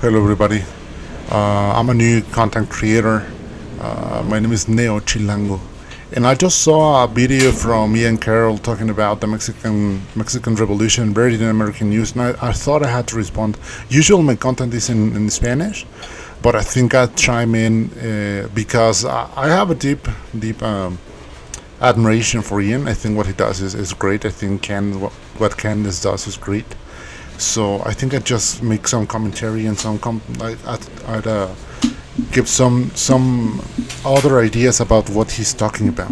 Hello, everybody. I'm a new content creator. My name is Neo Chilango, and I just saw a video from me and Carroll talking about the Mexican Revolution, buried in American news, and I thought I had to respond. Usually, my content is in Spanish, but I think I'd chime in because I have a deep admiration for Ian. I think what he does is great. I think what Candace does is great. So I think I'd just make some commentary and I'd give some other ideas about what he's talking about.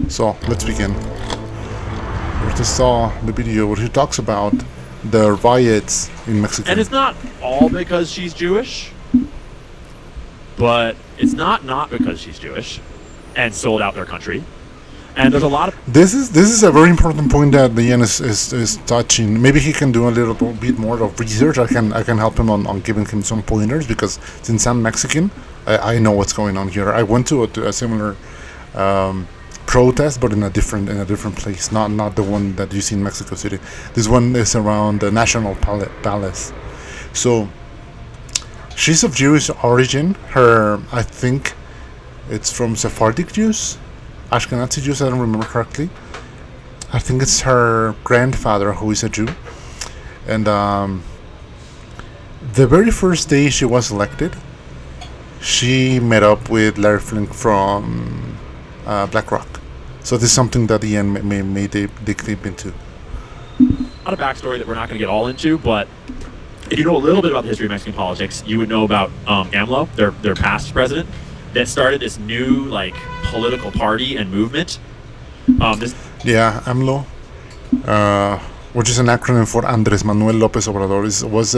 So let's begin. We just saw the video where he talks about the riots in Mexico. And it's not all because she's Jewish, but it's not because she's Jewish and sold out their country. And there's a lot of... This is a very important point that Ian is touching. Maybe he can do a little bit more of research. I can help him on giving him some pointers, because since I'm Mexican, I know what's going on here. I went to a similar protest, but in a different place, not the one that you see in Mexico City. This one is around the National Palace. So she's of Jewish origin. I think it's from Sephardic Jews. Ashkenazi Jews, I don't remember correctly. I think it's her grandfather who is a Jew. And the very first day she was elected, she met up with Larry Flink from BlackRock. So this is something that Ian may dig deep into. A lot of backstory that we're not going to get all into, but if you know a little bit about the history of Mexican politics, you would know about AMLO, their past president, that started this new political party and movement. AMLO, which is an acronym for Andrés Manuel López Obrador, was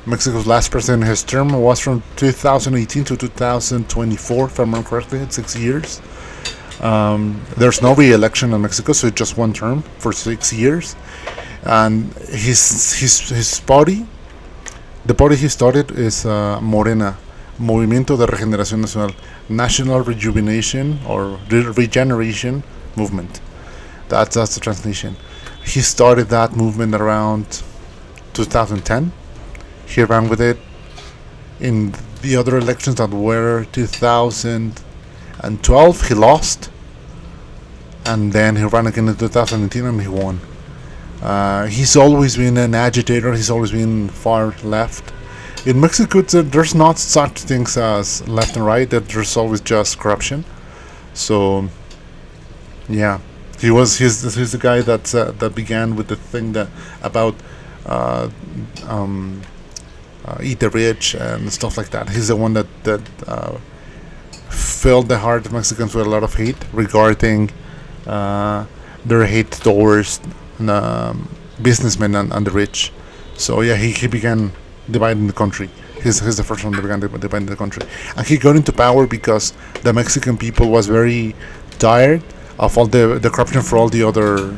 Mexico's last president. His term was from 2018 to 2024, if I remember correctly. It's 6 years. There's no re-election in Mexico, so it's just one term for 6 years. And his party, the party he started is Morena, Movimiento de Regeneración Nacional, National Rejuvenation or Regeneration Movement. That's the translation. He started that movement around 2010. He ran with it in the other elections that were 2012. He lost, and then he ran again in 2018 and he won. He's always been an agitator. He's always been far left. In Mexico, there's not such things as left and right. There's always just corruption. So, yeah, he's the guy that began with the thing about eat the rich and stuff like that. He's the one that filled the heart of Mexicans with a lot of hate regarding their hate towards businessmen and the rich. So yeah, he began dividing the country. He's the first one that began dividing the country, and he got into power because the Mexican people was very tired of all the corruption for all the other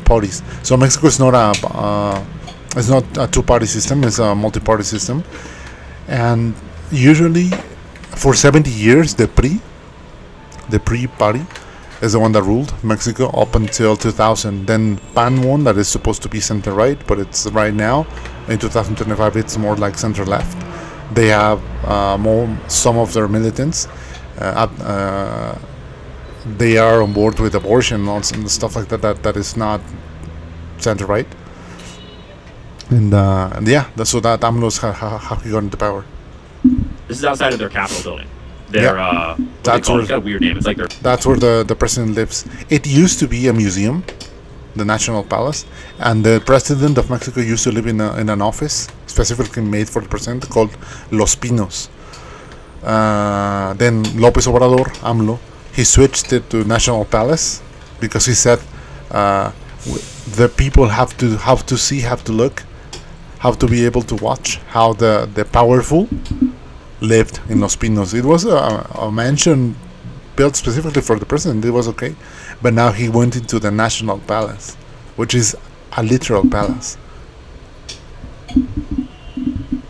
parties. So Mexico is not a two-party system; it's a multi-party system, and usually for 70 years the PRI party is the one that ruled Mexico up until 2000. Then PAN won, that is supposed to be center-right, but it's right now. In 2025, it's more like center-left. They have some of their militants. They are on board with abortion and stuff like that. That is not center-right. And yeah, so that AMLO's how he got into power. This is outside of their Capitol building. That's it's got a weird name. It's like that's where the president lives. It used to be a museum, the National Palace, and the president of Mexico used to live in an office specifically made for the president called Los Pinos. Then López Obrador, AMLO, he switched it to National Palace because he said the people have to look, have to be able to watch how the powerful lived in Los Pinos. It was a mansion built specifically for the president. It was okay, but now he went into the National Palace, which is a literal palace.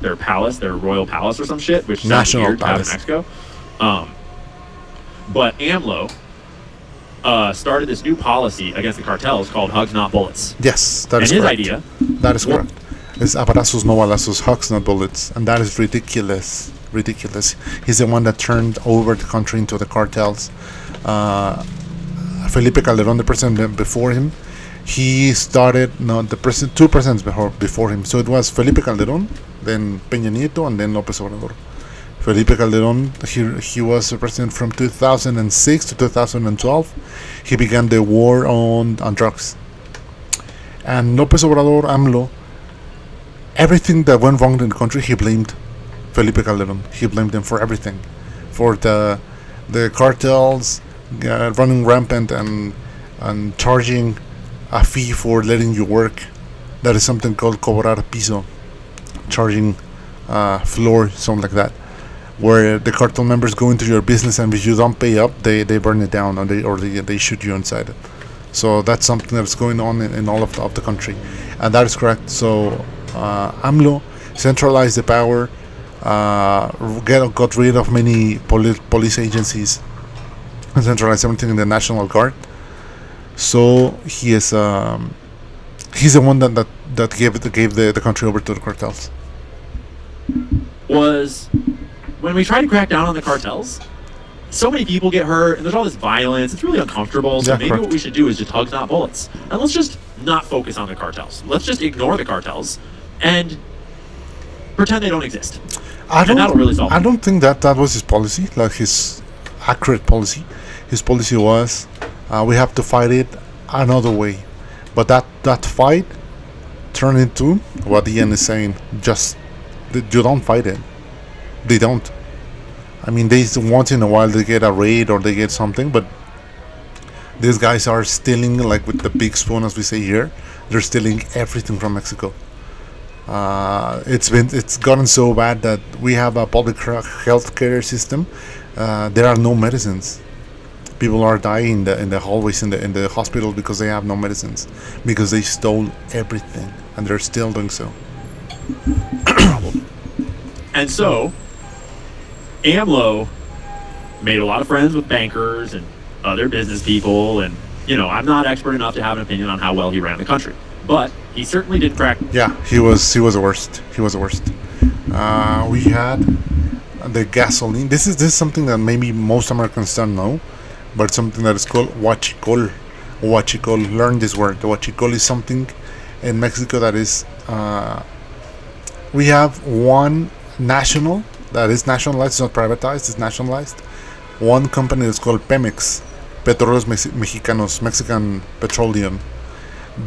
Their palace, their royal palace or some shit, which sounds National weird Palace. to have in Mexico. But AMLO started this new policy against the cartels called Hugs Not Bullets. Yes, that is and his correct. idea, That is correct. It's abrazos, no balazos, hugs, not bullets, and that is ridiculous. Ridiculous. He's the one that turned over the country into the cartels. Uh, Felipe Calderon, the president before him, he started no the president two presidents before him. So it was Felipe Calderon, then Peña Nieto, and then López Obrador. Felipe Calderon, he was the president from 2006 to 2012. He began the war on drugs. And López Obrador, AMLO, everything that went wrong in the country, he blamed Felipe Calderon. He blamed them for everything, for the cartels running rampant and charging a fee for letting you work. That is something called cobrar piso, charging floor, something like that, where the cartel members go into your business, and if you don't pay up, they burn it down, or they shoot you inside it. So that's something that's going on in all of the country, and that is correct. So AMLO centralized the power, got rid of many police agencies, and centralized everything in the National Guard. So he's the one that gave the country over to the cartels. Was when we try to crack down on the cartels, so many people get hurt, and there's all this violence. It's really uncomfortable. So Yeah, maybe correct. what we should do is just hugs, not bullets. And let's just not focus on the cartels. Let's just ignore the cartels and pretend they don't exist. And that'll really solve it. I don't think that was his policy, like his accurate policy. His policy was, we have to fight it another way. But that fight turned into what Ian is saying. Just you don't fight it. They don't. I mean, once in a while they get a raid or they get something, but these guys are stealing, like with the big spoon, as we say here. They're stealing everything from Mexico. It's gotten so bad that we have a public health care system. There are no medicines. People are dying in the hallways in the hospital because they have no medicines, because they stole everything, and they're still doing so. And so, AMLO made a lot of friends with bankers and other business people, and I'm not expert enough to have an opinion on how well he ran the country, but he certainly didn't crack. Yeah, he was the worst. He was the worst. We had the gasoline. This is something that maybe most Americans don't know, but it's something that is called huachicol. Huachicol. Learn this word. The huachicol is something in Mexico that is. We have one national that is nationalized. It's not privatized. It's nationalized. One company that's called Pemex, Petróleos Mexicanos, Mexican Petroleum.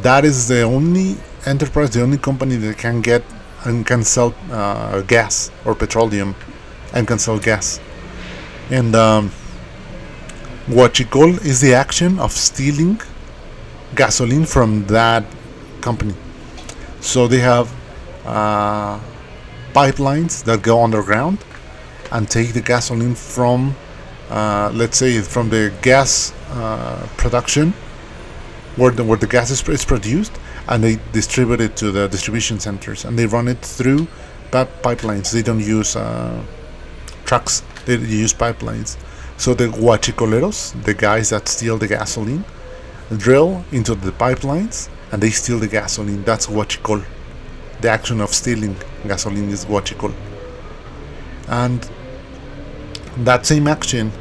That is the only enterprise, the only company that can get and can sell gas or petroleum, and can sell gas. And huachicol is the action of stealing gasoline from that company. So they have pipelines that go underground and take the gasoline from, let's say, from the gas production, where the gas is produced, and they distribute it to the distribution centers, and they run it through pipelines. They don't use trucks; they use pipelines. So the huachicoleros, the guys that steal the gasoline, drill into the pipelines and they steal the gasoline. That's huachicol. The action of stealing gasoline is huachicol. And that same action,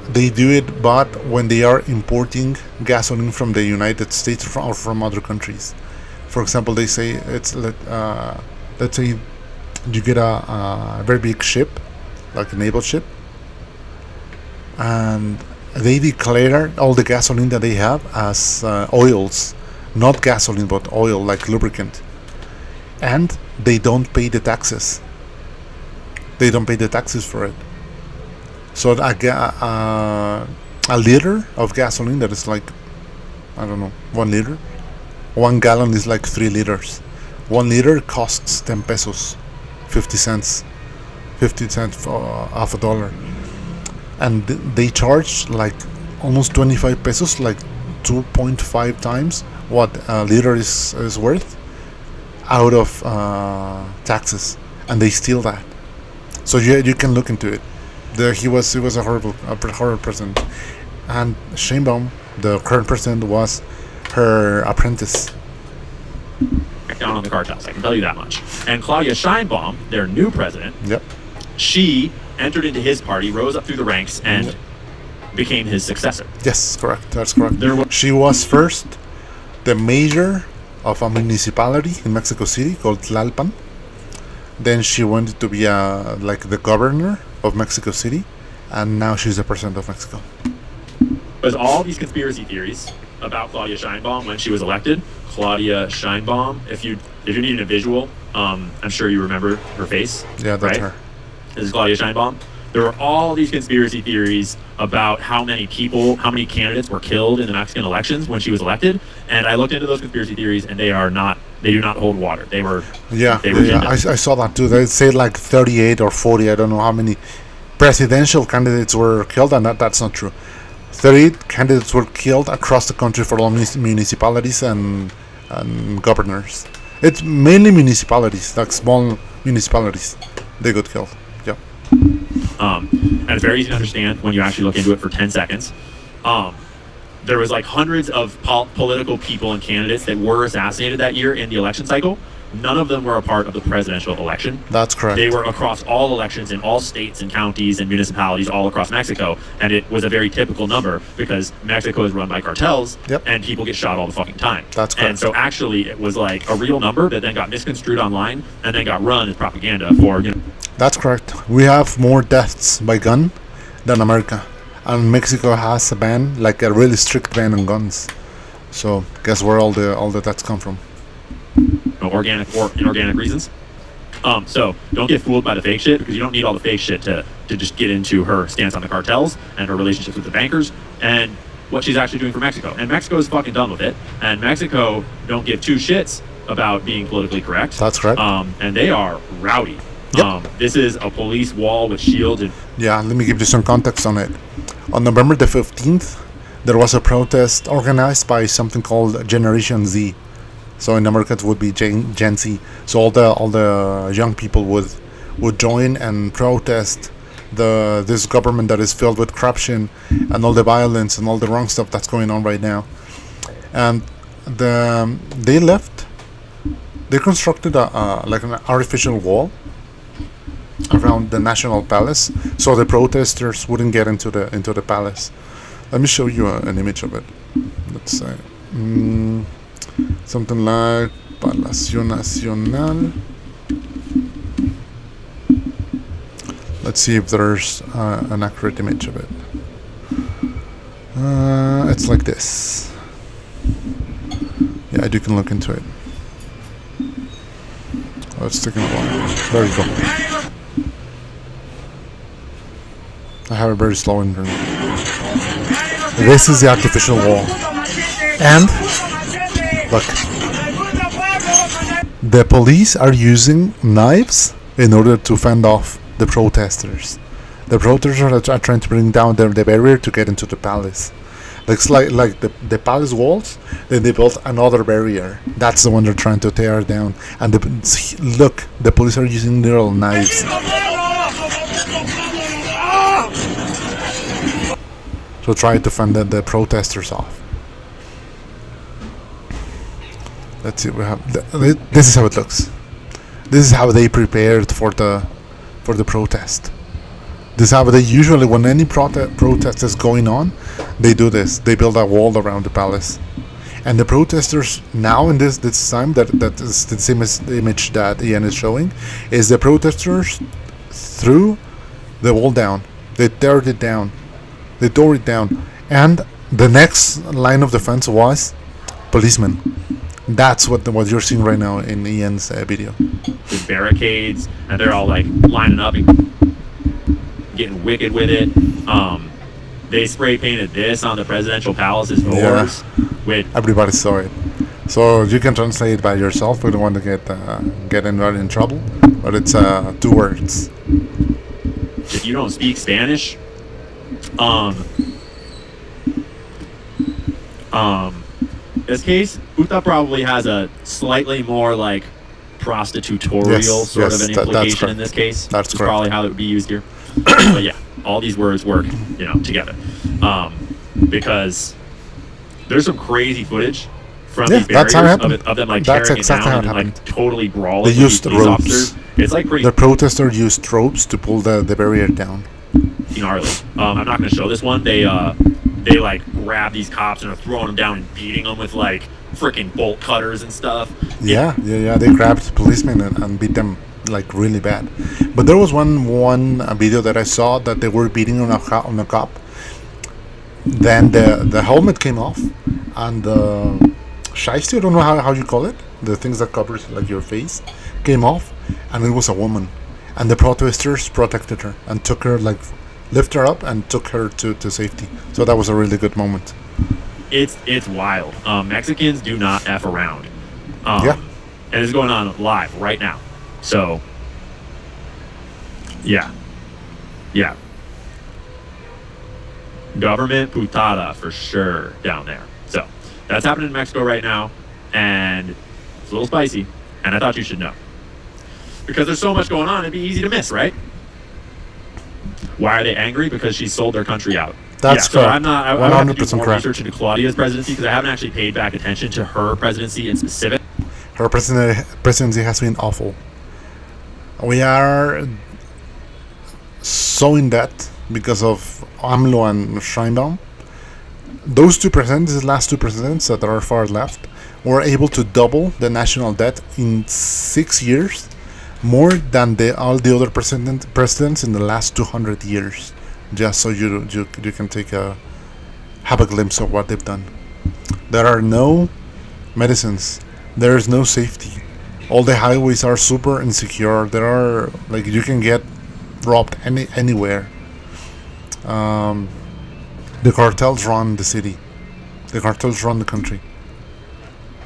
they do it, but when they are importing gasoline from the United States or from other countries. For example, they say let's say you get a very big ship, like a naval ship, and they declare all the gasoline that they have as oils, not gasoline but oil, like lubricant, and they don't pay the taxes. They don't pay the taxes for it. So a liter of gasoline that is like, I don't know, 1 liter. 1 gallon is like 3 liters. 1 liter costs 10 pesos, 50 cents, 50 cents for half a dollar. And they charge like almost 25 pesos, like 2.5 times what a liter is worth, out of taxes, and they steal that. So you can look into it. He was a horrible president, and Sheinbaum, the current president, was her apprentice. down on the cartels. I can tell you that much. And Claudia Sheinbaum, their new president, Yep. she entered into his party, rose up through the ranks, and became his successor. Yes, correct. That's correct. There She was first the mayor of a municipality in Mexico City called Tlalpan. Then she went to be like the governor of Mexico City, and now she's the president of Mexico. There's all these conspiracy theories about Claudia Sheinbaum when she was elected. Claudia Sheinbaum, if you need a visual, I'm sure you remember her face. Yeah, that's right? her. This is Claudia Sheinbaum. There were all these conspiracy theories about how many candidates were killed in the Mexican elections when she was elected. And I looked into those conspiracy theories, and they do not hold water. They were I saw that too. They say like 38 or 40. I don't know how many presidential candidates were killed, and that's not true. 38 candidates were killed across the country for all municipalities and governors. It's mainly municipalities, like small municipalities. They got killed. Yeah. And it's very easy to understand when you actually look into it for 10 seconds. There was like hundreds of political people and candidates that were assassinated that year in the election cycle. None of them were a part of the presidential election. That's correct. They were across all elections in all states and counties and municipalities all across Mexico. And it was a very typical number because Mexico is run by cartels. Yep. And people get shot all the fucking time. That's correct. And so actually it was like a real number that then got misconstrued online and then got run as propaganda for, That's correct. We have more deaths by gun than America. And Mexico has a ban, like a really strict ban on guns. So guess where all the deaths come from? organic or inorganic reasons. So don't get fooled by the fake shit, because you don't need all the fake shit to just get into her stance on the cartels and her relationships with the bankers and what she's actually doing for Mexico. And Mexico is fucking done with it. And Mexico don't give two shits about being politically correct. That's correct. And they are rowdy. Yep. This is a police wall with shields and... Yeah, let me give you some context on it. On November the 15th, there was a protest organized by something called Generation Z. So in America it would be Gen Z. So all the young people would join and protest this government that is filled with corruption and all the violence and all the wrong stuff that's going on right now. And they left. They constructed like an artificial wall around the National Palace, so the protesters wouldn't get into the palace. Let me show you an image of it. Let's say something like Palacio Nacional. Let's see if there's an accurate image of it. It's like this. Yeah, you can look into it. Oh, it's taking a while. There you go. I have a very slow internet. This is the artificial wall. And look, the police are using knives in order to fend off the protesters. The protesters are trying to bring down the barrier to get into the palace. Looks like the palace walls, then they built another barrier. That's the one they're trying to tear down. And look, the police are using little knives to try to fend the protesters off. Let's see, we have this is how it looks. This is how they prepared for the protest. This is how they usually, when any protest is going on, they do this. They build a wall around the palace. And the protesters now in this time, that is the same image that Ian is showing, is the protesters threw the wall down. They tore it down. They tore it down. And the next line of defense was policemen. That's what you're seeing right now in Ian's video. With barricades, and they're all like lining up and getting wicked with it. They spray painted this on the presidential palace's doors. Yeah. Everybody saw it. So you can translate it by yourself. We don't want to get anybody in trouble. But it's 2 words. If you don't speak Spanish, this case, Uta probably has a slightly more like prostitutorial sort of an implication in this case. That's correct. Probably how it would be used here. But yeah, all these words work, together. Because there's some crazy footage from Yeah, these that's how it barriers happened. of them like That's tearing exactly it how down it and like happened. totally brawling They with these used police ropes. officers. It's like pretty The protester used ropes to pull the barrier down. gnarly. I'm not going to show this one. They like grab these cops and are throwing them down and beating them with like freaking bolt cutters and stuff. Yeah. They grabbed policemen and beat them like really bad. But there was one video that I saw that they were beating on a cop. Then the helmet came off, and the shiesty, I don't know how you call it, the things that covers like your face, came off, and it was a woman, and the protesters protected her and took her like lift her up and took her to safety. So that was a really good moment. It's wild. Mexicans do not f around. Yeah. And it's going on live right now. So yeah. Government putada for sure down there. So that's happening in Mexico right now, and it's a little spicy. And I thought you should know because there's so much going on. It'd be easy to miss, right? Why are they angry? Because she sold their country out. That's so correct. I'm not. I would have to do 100% more correct. research into Claudia's presidency because I haven't actually paid back attention to her presidency in specific. Her presidency has been awful. We are so in debt because of AMLO and Scheinbaum. Those two presidents, the last two presidents that are far left, were able to double the national debt in 6 years, more than all the other presidents in the last 200 years. Just so you can have a glimpse of what they've done. There are no medicines. There is no safety. All the highways are super insecure. There are like you can get robbed anywhere. The cartels run the city. The cartels run the country.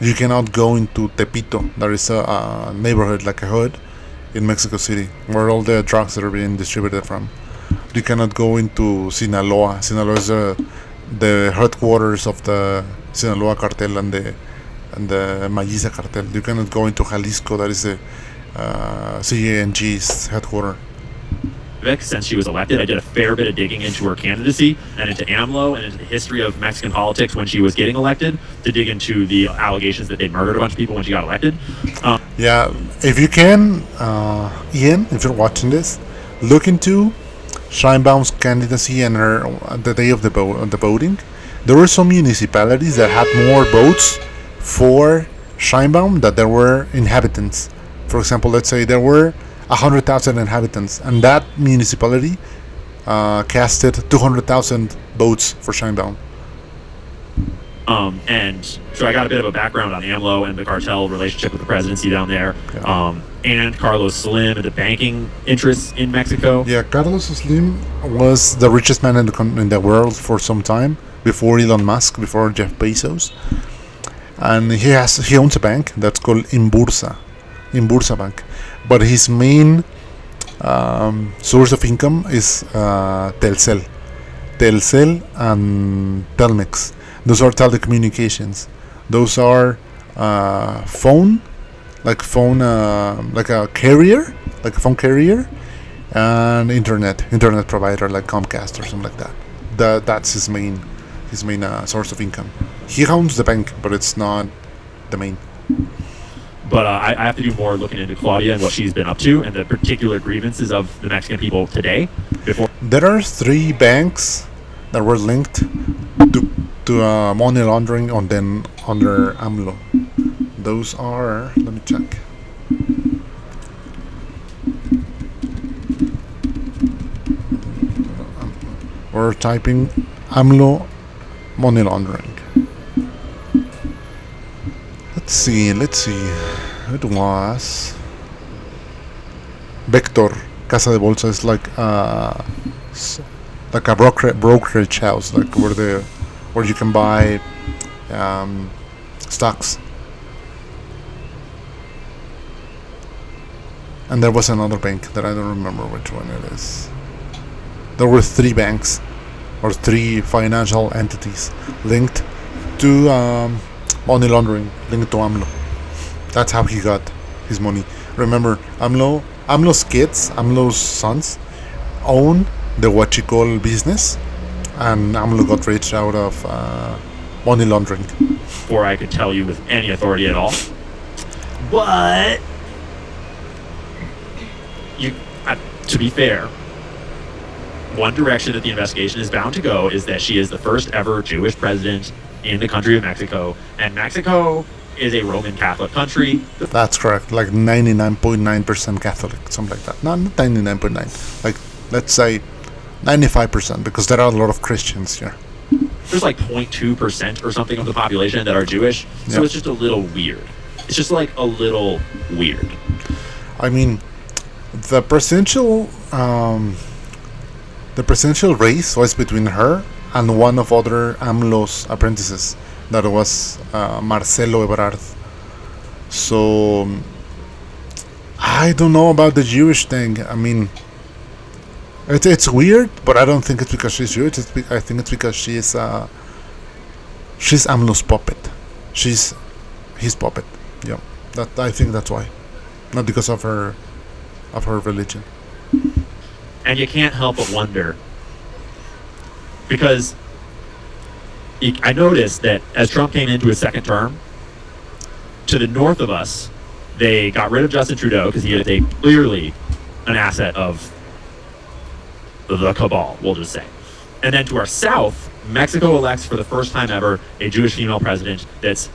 You cannot go into Tepito. There is a neighborhood, like a hood, in Mexico City, where all the drugs are being distributed from. You cannot go into Sinaloa. Sinaloa is the headquarters of the Sinaloa cartel and the Mayiza cartel. You cannot go into Jalisco. That is the CANG's headquarters. Since she was elected, I did a fair bit of digging into her candidacy and into AMLO and into the history of Mexican politics when she was getting elected to dig into the allegations that they murdered a bunch of people when she got elected. Yeah, if you can, Ian, if you're watching this, look into Scheinbaum's candidacy and the day of the voting. There were some municipalities that had more votes for Scheinbaum than there were inhabitants. For example, let's say there were 100,000 inhabitants, and that municipality casted 200,000 votes for Scheinbaum. And so I got a bit of a background on AMLO and the cartel relationship with the presidency down there, and Carlos Slim and the banking interests in Mexico. Yeah, Carlos Slim was the richest man in the world for some time, before Elon Musk, before Jeff Bezos, and he owns a bank that's called Inbursa Bank, but his main source of income is Telcel and Telmex. Those are telecommunications. Those are phone like a carrier, like a phone carrier, and internet provider like Comcast or something like that. That's his main source of income. He owns the bank, but it's not the main. But I have to do more looking into Claudia and what she's been up to and the particular grievances of the Mexican people today. There are 3 banks that were linked to money laundering under AMLO. Those are, let me check. We're typing AMLO money laundering. Let's see. It was Vector Casa de Bolsa. Is like a brokerage house, like where you can buy stocks. And there was another bank that I don't remember which one it is. There were 3 banks or 3 financial entities linked to money laundering, linked to AMLO. That's how he got his money. Remember, AMLO's kids, AMLO's sons, own the Huachicol business, and AMLO got rich out of money laundering. before I could tell you with any authority at all. But to be fair, one direction that the investigation is bound to go is that she is the first ever Jewish president in the country of Mexico, and Mexico is a Roman Catholic country. That's correct. Like 99.9% Catholic, something like that. Not 99.9. Like, let's say 95%, because there are a lot of Christians here. There's like 0.2% or something of the population that are Jewish, so it's just a little weird. It's just like a little weird. I mean, the presidential race was between her and one of other AMLO's apprentices. That was Marcelo Ebrard. So I don't know about the Jewish thing. I mean, it's weird, but I don't think it's because she's Jewish. I think it's because she's AMLO's puppet. She's his puppet. Yeah, I think that's why, not because of her religion. And you can't help but wonder, because I noticed that as Trump came into his second term, to the north of us, they got rid of Justin Trudeau because he is clearly an asset of the cabal, we'll just say. And then to our south, Mexico elects for the first time ever a Jewish female president that's,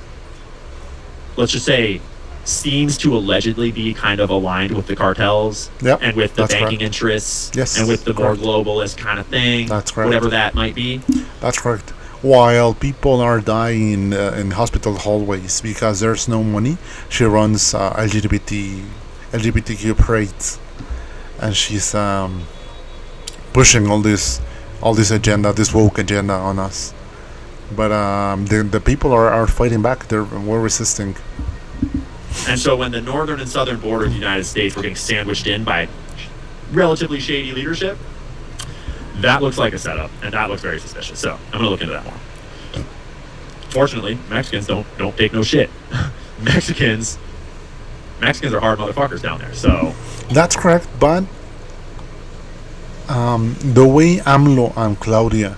let's just say, seems to allegedly be kind of aligned with the cartels and with the banking interests and with the more globalist kind of thing, whatever that might be. That's correct. While people are dying in hospital hallways because there's no money, she runs LGBTQ parades, and she's pushing all this agenda, this woke agenda on us. But the people are fighting back. We're resisting. And so when the northern and southern border of the United States were getting sandwiched in by relatively shady leadership, that looks like a setup, and that looks very suspicious. So I'm going to look into that more. Fortunately, Mexicans don't take no shit. Mexicans are hard motherfuckers down there. So that's correct, but the way AMLO and Claudia,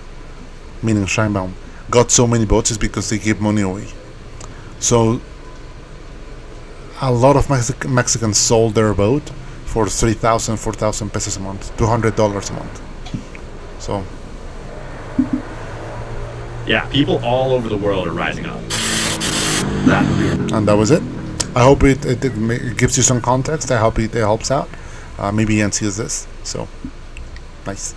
meaning Sheinbaum, got so many votes is because they give money away. So a lot of Mexicans sold their vote for 3,000, 4,000 pesos a month, $200 a month. So yeah, people all over the world are rising up. And that was it. I hope it gives you some context. I hope it helps out. Maybe Ian sees this. So nice.